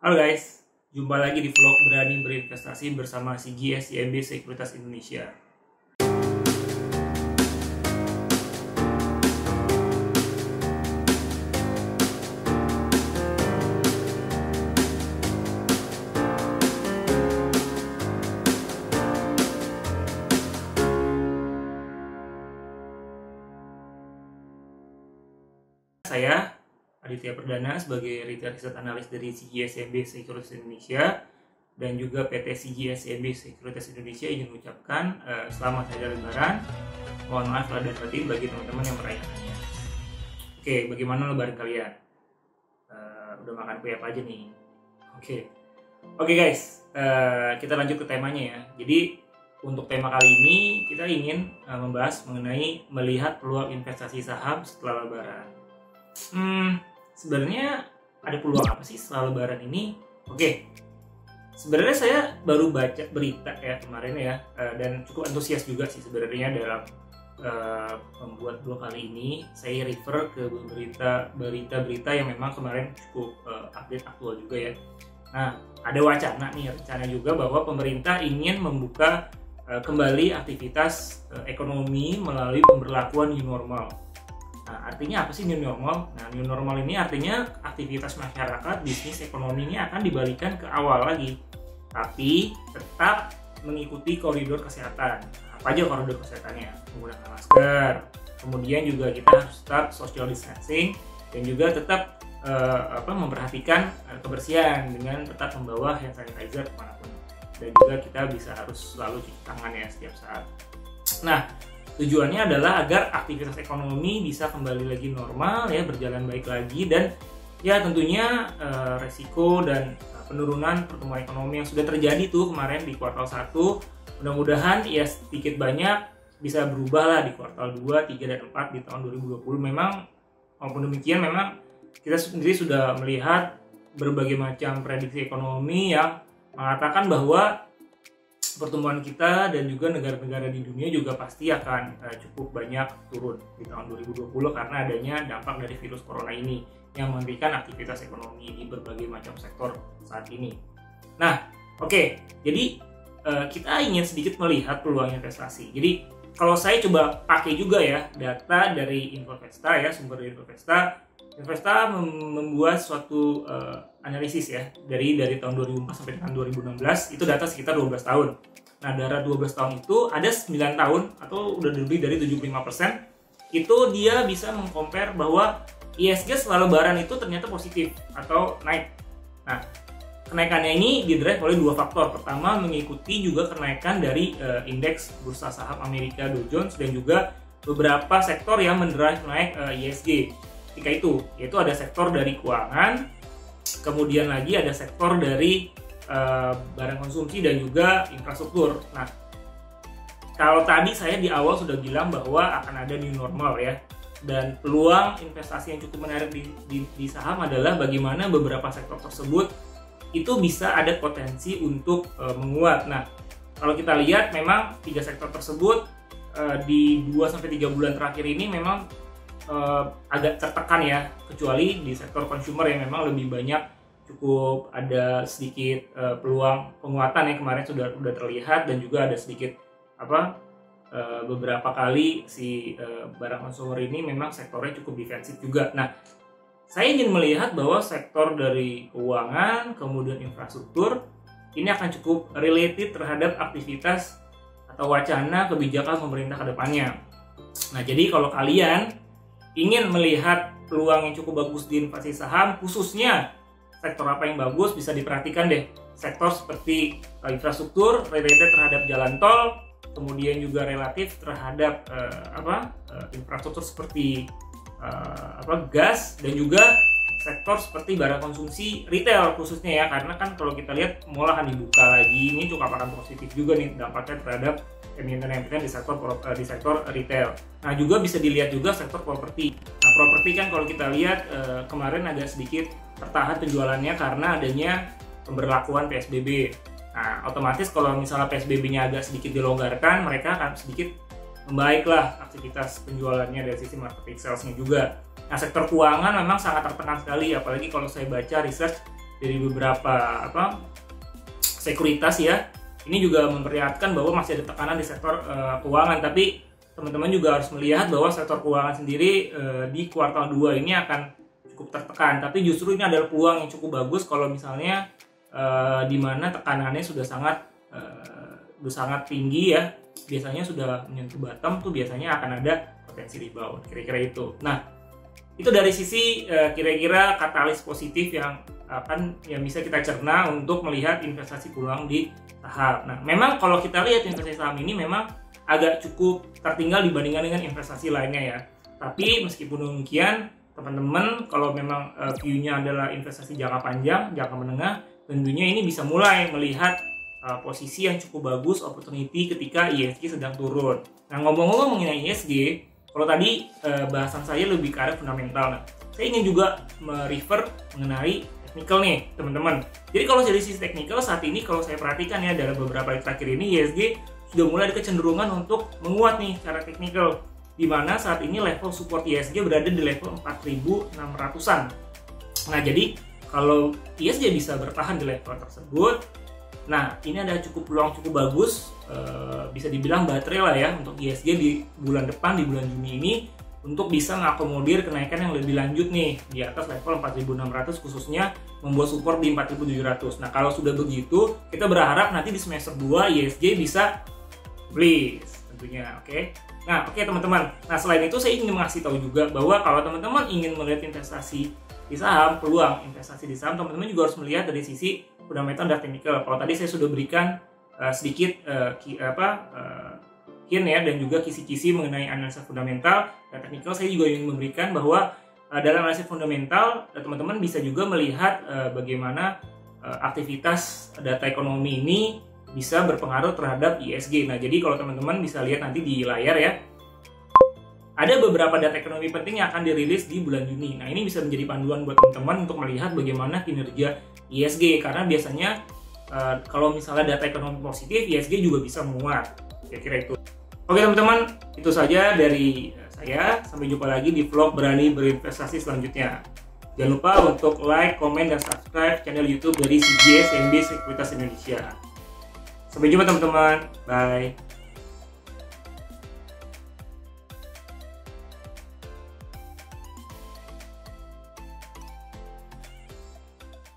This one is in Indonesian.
Halo guys, jumpa lagi di vlog Berani Berinvestasi bersama CGS IMB Sekuritas Indonesia. Saya Aditya Perdana sebagai Retail Riset Analis dari CGS IMB Sekuritas Indonesia dan juga PT CGS IMB Sekuritas Indonesia ingin mengucapkan selamat Hari Lebaran. Mohon maaf lahir dan batin bagi teman-teman yang merayakannya. Oke, bagaimana Lebaran kalian? Udah makan kue apa aja nih? Oke guys, kita lanjut ke temanya ya. Jadi untuk tema kali ini kita ingin membahas mengenai melihat peluang investasi saham setelah Lebaran. Sebenarnya ada peluang apa sih setelah Lebaran ini? Sebenarnya saya baru baca berita ya kemarin ya, dan cukup antusias juga sih sebenarnya dalam membuat blog kali ini. Saya refer ke berita-berita yang memang kemarin cukup update aktual juga ya. Nah, ada wacana juga bahwa pemerintah ingin membuka kembali aktivitas ekonomi melalui pemberlakuan new normal. Nah, artinya apa sih new normal? Nah, new normal ini artinya aktivitas masyarakat, bisnis, ekonomi ini akan dibalikan ke awal lagi. Tapi tetap mengikuti koridor kesehatan. Apa aja koridor kesehatannya? Menggunakan masker. Kemudian juga kita harus tetap social distancing dan juga tetap memperhatikan kebersihan dengan tetap membawa hand sanitizer kemanapun. Dan juga kita harus selalu cuci tangan ya setiap saat. Nah, tujuannya adalah agar aktivitas ekonomi bisa kembali lagi normal ya, berjalan baik lagi, dan ya tentunya resiko dan penurunan pertumbuhan ekonomi yang sudah terjadi tuh kemarin di kuartal 1 mudah-mudahan ya sedikit banyak bisa berubah lah di kuartal 2, 3, dan 4 di tahun 2020. Memang walaupun demikian memang kita sendiri sudah melihat berbagai macam prediksi ekonomi yang mengatakan bahwa pertumbuhan kita dan juga negara-negara di dunia juga pasti akan cukup banyak turun di tahun 2020 karena adanya dampak dari virus corona ini yang menghentikan aktivitas ekonomi di berbagai macam sektor saat ini. Nah, jadi kita ingin sedikit melihat peluang investasi. Jadi kalau saya coba pakai juga ya data dari Infovesta ya, sumber dari Infovesta membuat suatu analisis ya dari tahun 2004 sampai dengan 2016, itu data sekitar 12 tahun. Nah, dari 12 tahun itu ada 9 tahun atau udah lebih dari 75% itu dia bisa mengcompare bahwa ISG setelah Lebaran itu ternyata positif atau naik. Nah, kenaikannya ini didrive oleh dua faktor. Pertama, mengikuti juga kenaikan dari indeks bursa saham Amerika Dow Jones dan juga beberapa sektor yang mendrive naik ISG. Ketika itu, yaitu ada sektor dari keuangan, kemudian lagi ada sektor dari barang konsumsi dan juga infrastruktur. Nah, kalau tadi saya di awal sudah bilang bahwa akan ada new normal ya, dan peluang investasi yang cukup menarik di saham adalah bagaimana beberapa sektor tersebut itu bisa ada potensi untuk menguat. Nah, kalau kita lihat memang tiga sektor tersebut di 2-3 bulan terakhir ini memang agak tertekan ya, kecuali di sektor consumer yang memang lebih banyak cukup ada sedikit peluang penguatan yang kemarin sudah terlihat, dan juga ada sedikit beberapa kali si barang consumer ini memang sektornya cukup defensif juga. Nah, saya ingin melihat bahwa sektor dari keuangan kemudian infrastruktur ini akan cukup related terhadap aktivitas atau wacana kebijakan pemerintah ke depannya. Nah, jadi kalau kalian ingin melihat peluang yang cukup bagus di investasi saham, khususnya sektor apa yang bagus, bisa diperhatikan deh. Sektor seperti infrastruktur related terhadap jalan tol, kemudian juga relatif terhadap infrastruktur seperti gas, dan juga sektor seperti barang konsumsi retail khususnya ya, karena kan kalau kita lihat mall akan dibuka lagi, ini cukup akan positif juga nih dampaknya terhadap emiten-emiten di sektor retail. Nah, juga bisa dilihat juga sektor properti. Nah, properti kan kalau kita lihat kemarin agak sedikit tertahan penjualannya karena adanya pemberlakuan PSBB. Nah, otomatis kalau misalnya PSBB-nya agak sedikit dilonggarkan, mereka akan sedikit membaiklah aktivitas penjualannya dari sisi marketing sales-nya juga. Nah, sektor keuangan memang sangat tertekan sekali, apalagi kalau saya baca research dari beberapa sekuritas ya, ini juga memperlihatkan bahwa masih ada tekanan di sektor keuangan. Tapi teman-teman juga harus melihat bahwa sektor keuangan sendiri di kuartal 2 ini akan cukup tertekan. Tapi justru ini adalah peluang yang cukup bagus kalau misalnya di mana tekanannya sudah sangat tinggi ya, biasanya sudah menyentuh bottom tuh biasanya akan ada potensi rebound, kira-kira itu. Nah, itu dari sisi kira-kira katalis positif yang bisa kita cerna untuk melihat investasi peluang di saham. Nah, memang kalau kita lihat investasi saham ini memang agak cukup tertinggal dibandingkan dengan investasi lainnya ya. Tapi meskipun demikian, teman-teman kalau memang view-nya adalah investasi jangka panjang, jangka menengah, tentunya ini bisa mulai melihat posisi yang cukup bagus, opportunity ketika ISG sedang turun. Nah, ngomong-ngomong mengenai ISG, kalau tadi bahasan saya lebih ke arah fundamental. Nah, saya ingin juga merefer mengenai teknikal nih, teman-teman. Jadi kalau dari sisi teknikal saat ini kalau saya perhatikan ya dalam beberapa hari terakhir ini ISG sudah mulai ada kecenderungan untuk menguat nih secara teknikal, di mana saat ini level support ISG berada di level 4.600-an. Nah, jadi kalau ISG bisa bertahan di level tersebut, nah ini ada peluang cukup bagus, bisa dibilang baterai lah ya untuk ISG di bulan depan, di bulan Juni ini, untuk bisa mengakomodir kenaikan yang lebih lanjut nih di atas level 4.600, khususnya membuat support di 4.700. Nah, kalau sudah begitu, kita berharap nanti di semester 2 ISG bisa bullish tentunya, oke? Nah, oke teman-teman. Nah, selain itu saya ingin mengasih tahu juga bahwa kalau teman-teman ingin melihat investasi di saham, peluang investasi di saham, teman-teman juga harus melihat dari sisi fundamental dan teknikal. Kalau tadi saya sudah berikan sedikit hint ya, dan juga kisi-kisi mengenai analisa fundamental dan teknikal, saya juga ingin memberikan bahwa dalam analisa fundamental teman-teman bisa juga melihat bagaimana aktivitas data ekonomi ini bisa berpengaruh terhadap ISG. Nah, jadi kalau teman-teman bisa lihat nanti di layar ya, ada beberapa data ekonomi penting yang akan dirilis di bulan Juni. Nah, ini bisa menjadi panduan buat teman-teman untuk melihat bagaimana kinerja ISG, karena biasanya kalau misalnya data ekonomi positif, ISG juga bisa menguat. Kira-kira itu. Oke teman-teman, itu saja dari saya. Sampai jumpa lagi di vlog Berani Berinvestasi selanjutnya. Jangan lupa untuk like, komen, dan subscribe channel YouTube dari CGS CMB Sekuritas Indonesia. Sampai jumpa teman-teman. Bye.